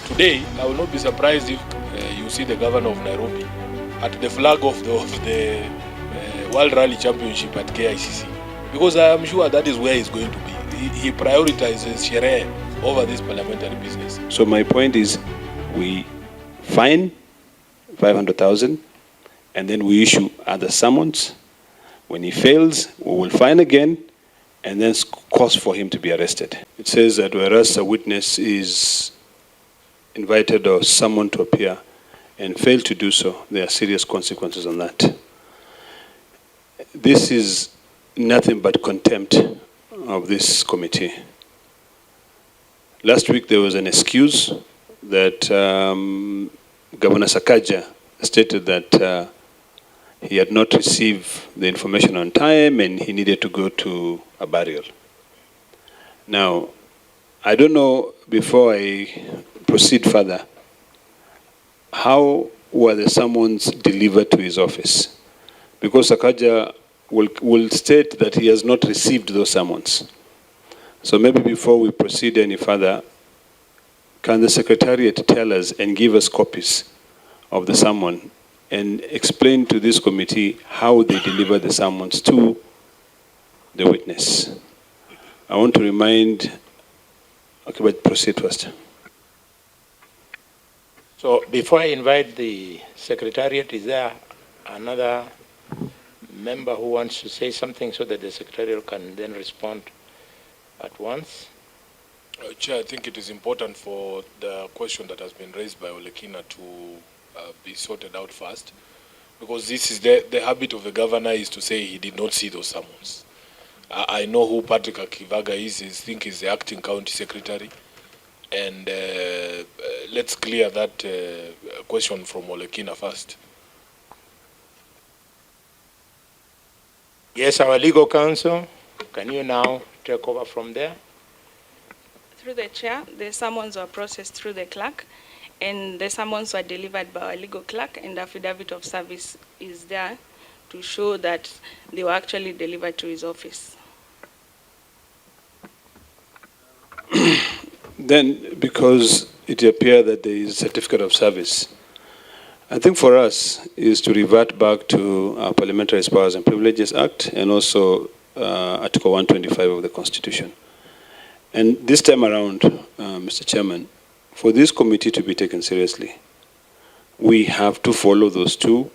Today, I will not be surprised if you see the governor of Nairobi at the flag of the World Rally Championship at KICC, because I am sure that is where he's going to be. He prioritizes sherehe over this parliamentary business. So my point is, we fine 500,000 and then we issue other summons. When he fails, we will fine again and then cause for him to be arrested. It says that whereas a witness is invited or summoned to appear and fail to do so, there are serious consequences on that. This is nothing but contempt of this committee. Last week there was an excuse that Governor Sakaja stated that he had not received the information on time and he needed to go to a burial. Now, I don't know, before I proceed further, how were the summons delivered to his office? Because Sakaja will state that he has not received those summons. So maybe before we proceed any further, can the Secretariat tell us and give us copies of the summon and explain to this committee how they deliver the summons to the witness? I want to remind, okay, but proceed first. So before I invite the Secretariat, is there another member who wants to say something so that the Secretariat can then respond at once? Chair, I think it is important for the question that has been raised by Olekina to be sorted out first, because this is the habit of the governor is to say he did not see those summons. I know who Patrick Akivaga is. I think he's the acting county secretary. And let's clear that question from Olekina first. Yes, our legal counsel, can you now take over from there? Through the chair, the summons were processed through the clerk, and the summons were delivered by our legal clerk, and the affidavit of service is there to show that they were actually delivered to his office. Then, because it appears that there is a certificate of service, I think for us is to revert back to our Parliamentary Powers and Privileges Act and also Article 125 of the Constitution. And this time around, Mr. Chairman, for this committee to be taken seriously, we have to follow those two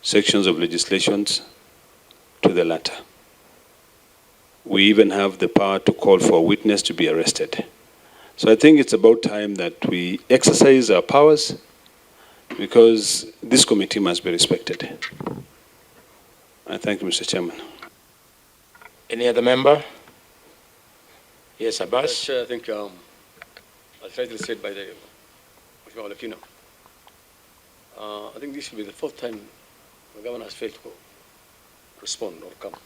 sections of legislations to the letter. We even have the power to call for a witness to be arrested. So I think it's about time that we exercise our powers, because this committee must be respected. I thank you, Mr. Chairman. Any other member? Yes, Abbas? Chair, I think as rightly said by the Olekina, I think this will be the fourth time the governor has failed to respond or come.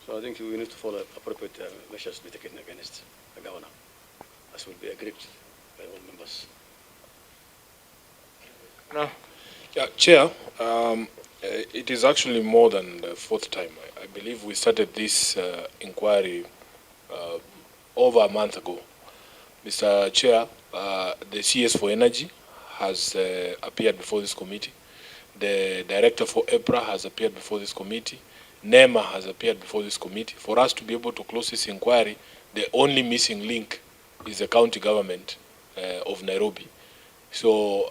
So I think we need to follow appropriate measures to be taken against the governor, as will be agreed by all members. No. Yeah, Chair, it is actually more than the fourth time. I believe we started this inquiry over a month ago. Mr. Chair, the CS for Energy has appeared before this committee. The Director for EPRA has appeared before this committee. NEMA has appeared before this committee. For us to be able to close this inquiry, the only missing link is the county government of Nairobi. So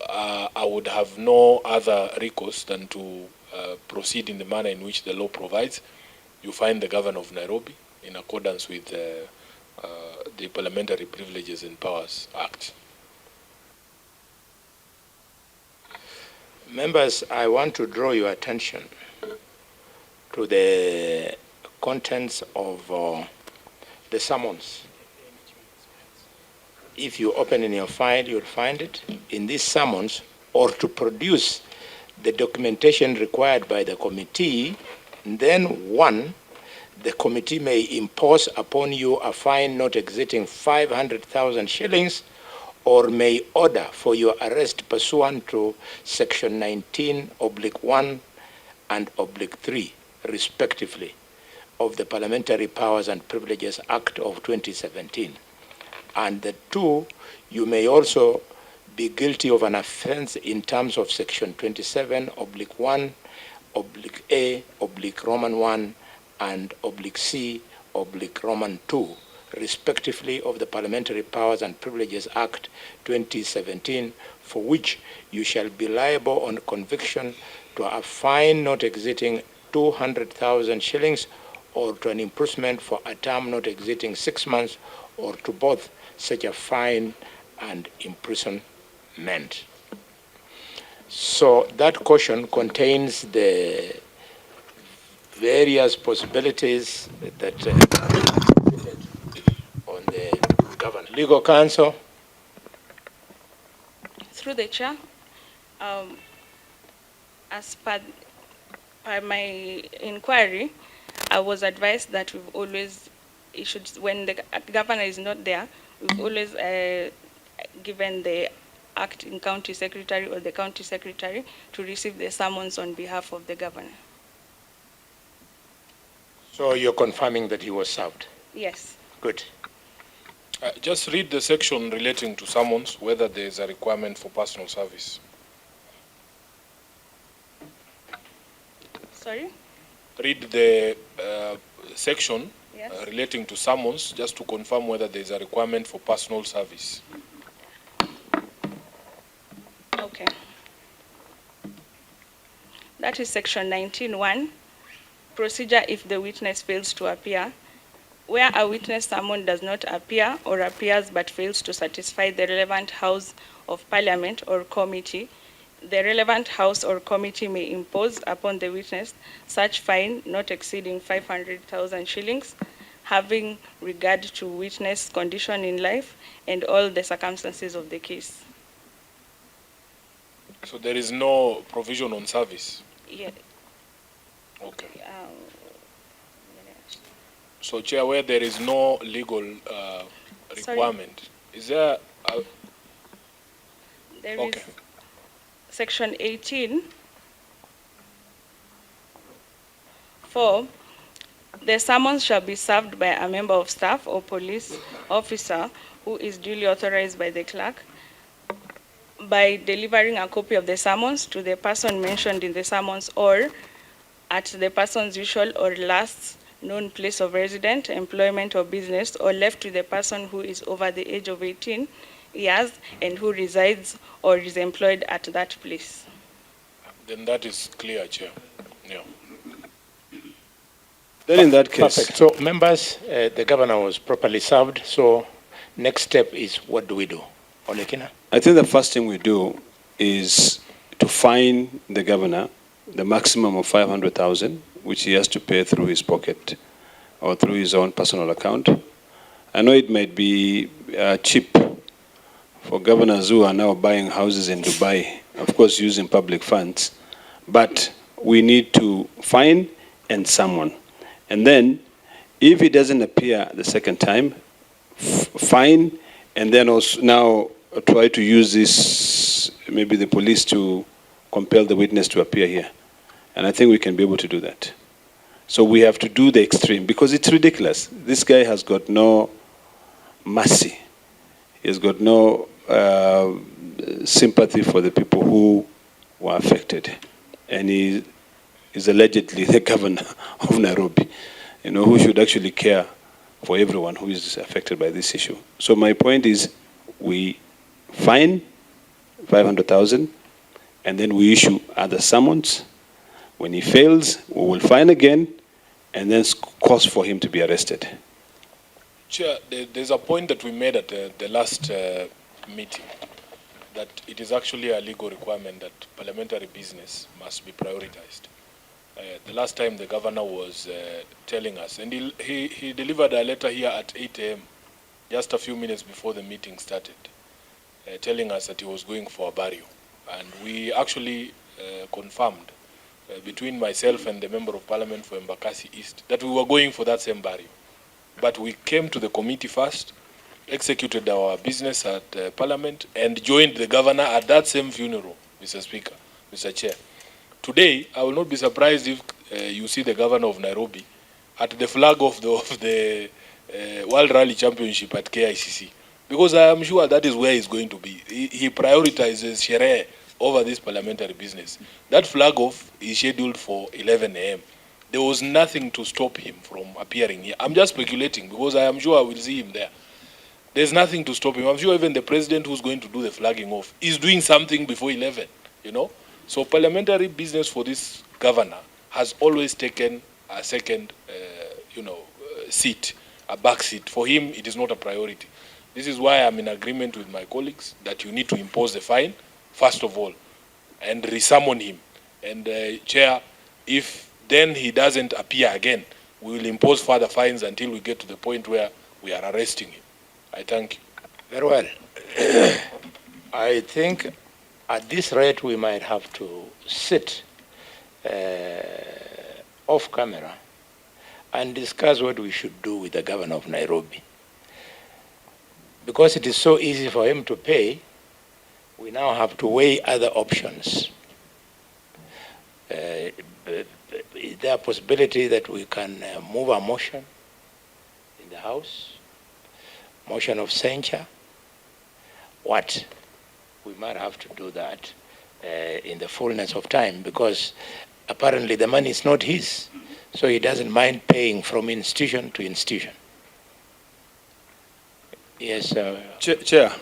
I would have no other recourse than to proceed in the manner in which the law provides. You find the governor of Nairobi in accordance with the Parliamentary Privileges and Powers Act. Members, I want to draw your attention to the contents of the summons. If you open in your file, you'll find it in these summons, or to produce the documentation required by the committee. Then one, the committee may impose upon you a fine not exceeding 500,000 shillings, or may order for your arrest pursuant to section 19/1 and /3, respectively, of the Parliamentary Powers and Privileges Act of 2017. And the two, you may also be guilty of an offense in terms of section 27/1/A/Roman 1 and C/Roman 2, respectively, of the Parliamentary Powers and Privileges Act 2017, for which you shall be liable on conviction to a fine not exceeding 200,000 shillings or to an imprisonment for a term not exceeding 6 months, or to both such a fine and imprisonment. So that caution contains the various possibilities that on the governor. Legal counsel. Through the chair, as per my inquiry, I was advised that we've always issued, when the governor is not there, we've always given the acting county secretary or the county secretary to receive the summons on behalf of the governor. So you're confirming that he was served? Yes. Good. Just read the section relating to summons, whether there is a requirement for personal service. Sorry? Read the section Yes. relating to summons, just to confirm whether there is a requirement for personal service. Okay. That is section 19(1), procedure if the witness fails to appear. Where a witness summon does not appear or appears but fails to satisfy the relevant House of Parliament or committee, the relevant House or committee may impose upon the witness such fine not exceeding 500,000 shillings, having regard to witness condition in life and all the circumstances of the case. So there is no provision on service? Yeah. Okay. So, Chair, where there is no legal requirement, is there a... There Okay. is section 18 for the summons shall be served by a member of staff or police officer who is duly authorized by the clerk by delivering a copy of the summons to the person mentioned in the summons or at the person's usual or last known place of residence, employment, or business, or left to the person who is over the age of 18 years and who resides or is employed at that place. Then that is clear, Chair. Yeah. Then in that case, Perfect. So members, the governor was properly served. So next step is, what do we do? Olekina? I think the first thing we do is to fine the governor the maximum of 500,000, which he has to pay through his pocket or through his own personal account. I know it might be cheap for governors who are now buying houses in Dubai, of course using public funds, but we need to fine and summon. And then, if he doesn't appear the second time, fine, and then also now try to use this, maybe the police, to compel the witness to appear here. And I think we can be able to do that. So we have to do the extreme, because it's ridiculous. This guy has got no mercy. He has got no sympathy for the people who were affected. And he is allegedly the governor of Nairobi, who should actually care for everyone who is affected by this issue. So my point is, we fine 500,000, and then we issue other summons. When he fails, we will fine again, and then cause for him to be arrested. Chair, there's a point that we made at the last meeting, that it is actually a legal requirement that parliamentary business must be prioritized. The last time the governor was telling us, and he delivered a letter here at 8 a.m., just a few minutes before the meeting started, telling us that he was going for a burial. And we actually confirmed between myself and the Member of Parliament for Embakasi East that we were going for that same burial. But we came to the committee first, executed our business at Parliament, and joined the governor at that same funeral, Mr. Speaker, Mr. Chair. Today, I will not be surprised if you see the governor of Nairobi at the flag of the World Rally Championship at KICC, Because I am sure that is where he's going to be. He prioritizes Sherehe over this parliamentary business. That flag off is scheduled for 11 a.m. There was nothing to stop him from appearing here. I'm just speculating because I am sure I will see him there. There's nothing to stop him. I'm sure even the president who's going to do the flagging off is doing something before 11, you know. So parliamentary business for this governor has always taken a second, seat, a back seat. For him, it is not a priority. This is why I'm in agreement with my colleagues that you need to impose the fine, first of all, and resummon him. And Chair, if then he doesn't appear again, we will impose further fines until we get to the point where we are arresting him. I thank you. Very well. I think at this rate we might have to sit off camera and discuss what we should do with the governor of Nairobi. Because it is so easy for him to pay, we now have to weigh other options. Is there a possibility that we can move a motion in the House? Motion of censure? What? We might have to do that in the fullness of time, because apparently the money is not his, so he doesn't mind paying from institution to institution. Yes, Chair,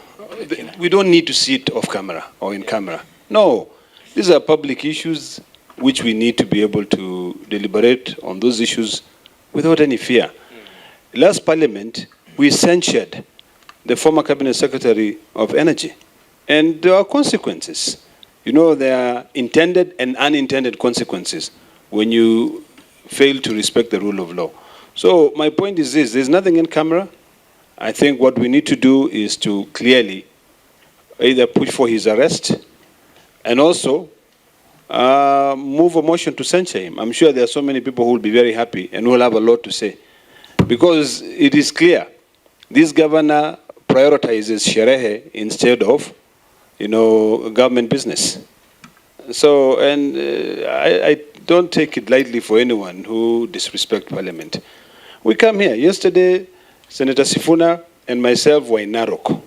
we don't need to sit off camera or in camera. No, these are public issues which we need to be able to deliberate on those issues without any fear. Last Parliament, we censured the former Cabinet Secretary of Energy, and there are consequences. You know, there are intended and unintended consequences when you fail to respect the rule of law. So my point is this: there's nothing in camera. I think what we need to do is to clearly either push for his arrest and also move a motion to censure him. I'm sure there are so many people who will be very happy and who will have a lot to say, because it is clear this governor prioritizes Sherehe instead of, government business. So, and I don't take it lightly for anyone who disrespects Parliament. We come here. Yesterday, Senator Sifuna and myself were in Narok.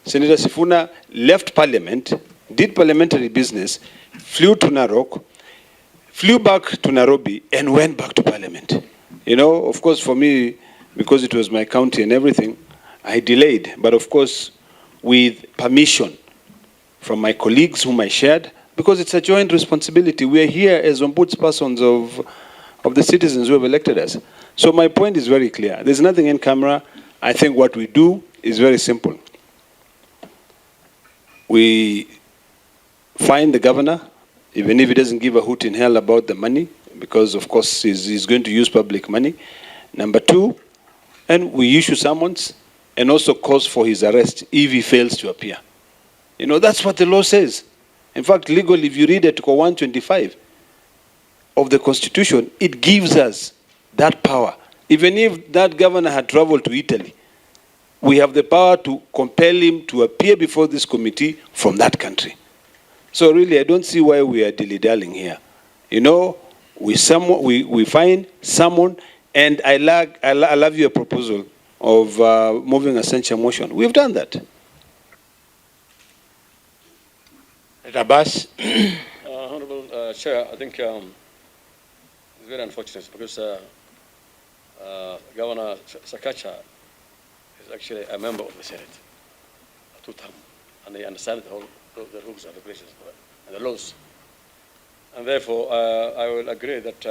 Senator Sifuna left Parliament, did parliamentary business, flew to Narok, flew back to Nairobi, and went back to Parliament. Of course, for me, because it was my county and everything, I delayed. But of course, with permission from my colleagues whom I shared, because it's a joint responsibility. We are here as ombudspersons of the citizens who have elected us. So my point is very clear. There's nothing in camera. I think what we do is very simple. We find the governor, even if he doesn't give a hoot in hell about the money, because of course he's going to use public money. Number two, and we issue summons and also cause for his arrest if he fails to appear. That's what the law says. In fact, legally, if you read Article 125 of the Constitution, it gives us that power. Even if that governor had traveled to Italy, we have the power to compel him to appear before this committee from that country. So really, I don't see why we are dilly-dallying here. We find someone, and I love your proposal of moving a censure motion. We've done that. Abbas. Honorable Chair, I think it's very unfortunate because Governor Sakaja is actually a member of the Senate, two-term, and he understands the rules and regulations and the laws. And therefore, I will agree that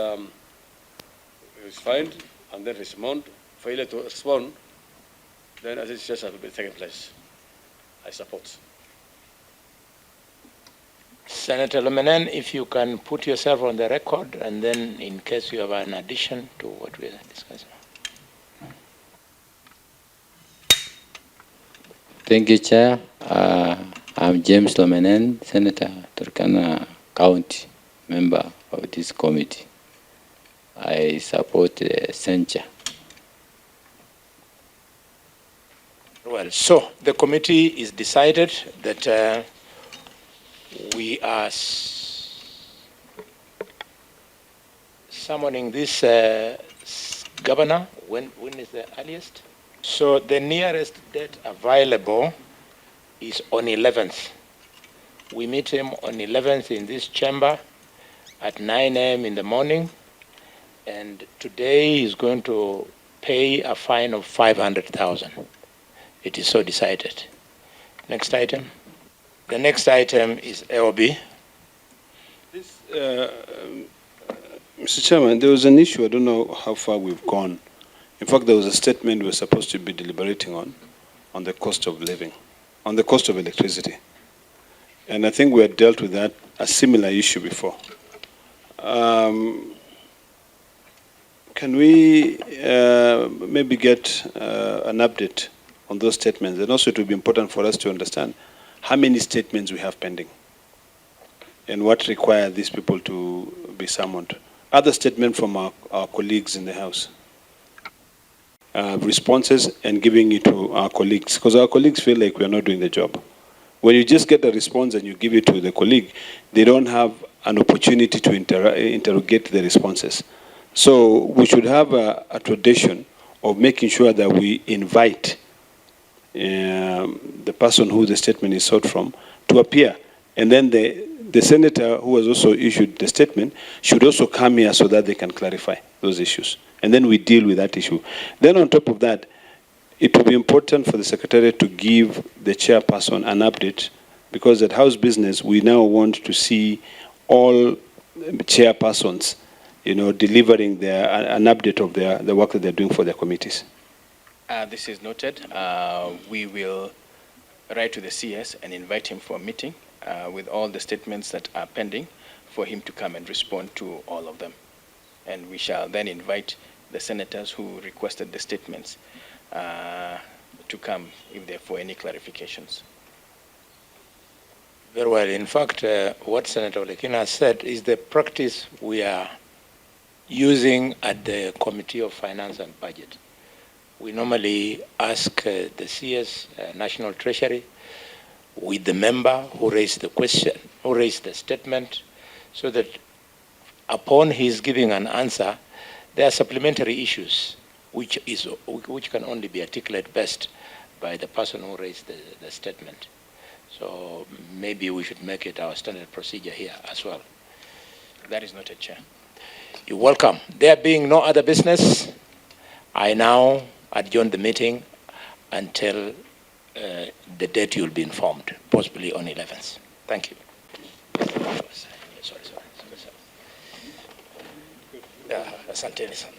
he is fined and then respond. Failure to respond, then as it's just will be taking place. I support. Senator Lomenen, if you can put yourself on the record, and then in case you have an addition to what we are discussing. Thank you, Chair. I'm James Lomenen, Senator, Turkana County, member of this committee. I support censure. Well, so the committee is decided that we are summoning this governor. When is the earliest? So the nearest date available is on 11th. We meet him on 11th in this chamber at 9 a.m. in the morning. And today he's going to pay a fine of 500,000. It is so decided. Next item. The next item is LB. This, Mr. Chairman, there was an issue, I don't know how far we've gone. In fact, there was a statement we were supposed to be deliberating on the cost of living, on the cost of electricity. And I think we had dealt with that, a similar issue before. Can we maybe get an update on those statements? And also it would be important for us to understand how many statements we have pending and what require these people to be summoned. Other statements from our colleagues in the House. Responses and giving it to our colleagues, because our colleagues feel like we're not doing the job. When you just get a response and you give it to the colleague, they don't have an opportunity to interrogate the responses. So we should have a tradition of making sure that we invite the person who the statement is sought from to appear. And then the senator who has also issued the statement should also come here so that they can clarify those issues. And then we deal with that issue. Then on top of that, it will be important for the Secretariat to give the chairperson an update, because at House Business, we now want to see all chairpersons, delivering an update of the work that they're doing for their committees. This is noted. We will write to the CS and invite him for a meeting with all the statements that are pending for him to come and respond to all of them. And we shall then invite the senators who requested the statements to come if they're for any clarifications. Very well. In fact, what Senator Lekina said is the practice we are using at the Committee of Finance and Budget. We normally ask the CS, National Treasury, with the member who raised the question, who raised the statement, so that upon his giving an answer, there are supplementary issues which can only be articulated best by the person who raised the statement. So maybe we should make it our standard procedure here as well. That is noted, Chair. You're welcome. There being no other business, I now adjourn the meeting until the date you'll be informed, possibly on 11th. Thank you. Sorry. Asante sana.